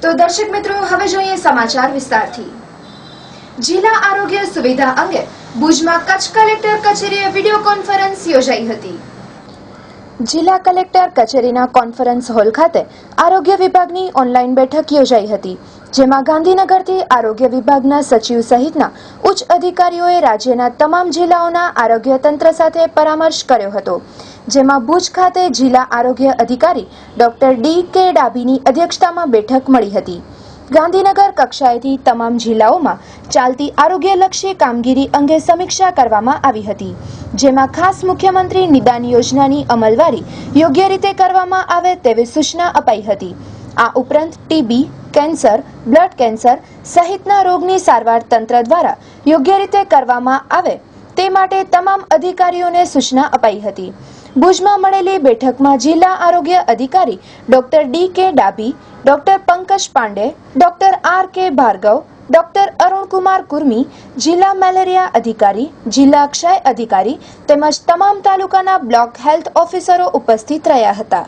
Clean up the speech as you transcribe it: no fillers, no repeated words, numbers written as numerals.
તો દર્શક મિત્રો, હવે જોઈએ સમાચાર વિસ્તારથી। જિલ્લા આરોગ્ય સુવિધા અંગે ભુજમાં કચ્છ કલેક્ટર કચેરીએ વિડિયો કોન્ફરન્સ યોજાઈ હતી। જિલ્લા કલેક્ટર કચેરીના કોન્ફરન્સ હોલ ખાતે આરોગ્ય વિભાગની ઓનલાઈન બેઠક યોજાઈ હતી, જેમાં ગાંધીનગરથી આરોગ્ય વિભાગના સચિવ સહિતના ઉચ્ચ અધિકારીઓએ રાજ્યના તમામ જિલ્લાઓના આરોગ્ય તંત્ર સાથે પરામર્શ કર્યો હતો, જેમાં ભુજ ખાતે જિલ્લા આરોગ્ય અધિકારી ડોક્ટર ડી.કે. ડાભીની અધ્યક્ષતામાં બેઠક મળી હતી। ગાંધીનગર કક્ષાએથી તમામ જિલ્લાઓમાં ચાલતી આરોગ્યલક્ષી કામગીરી અંગે સમીક્ષા કરવામાં આવી હતી, જેમાં ખાસ મુખ્યમંત્રી નિદાન યોજનાની અમલવારી યોગ્ય રીતે કરવામાં આવે તેવી સૂચના અપાઈ હતી। આ ઉપરાંત ટીબી, કેન્સર, બ્લડ કેન્સર સહિતના રોગની સારવાર તંત્ર દ્વારા યોગ્ય રીતે કરવામાં આવે તે માટે તમામ અધિકારીઓને સૂચના અપાઈ હતી। ભુજમાં મળેલી બેઠકમાં જિલ્લા આરોગ્ય અધિકારી doctor D K. Dabhi, doctor Pankaj Pandey, doctor R K. Bhargav, doctor Arunkumar Kurmi, જિલ્લા મેલેરિયા અધિકારી, જિલ્લા ક્ષય અધિકારી તેમજ તમામ તાલુકાના બ્લોક હેલ્થ ઓફિસરો ઉપસ્થિત રહ્યા હતા।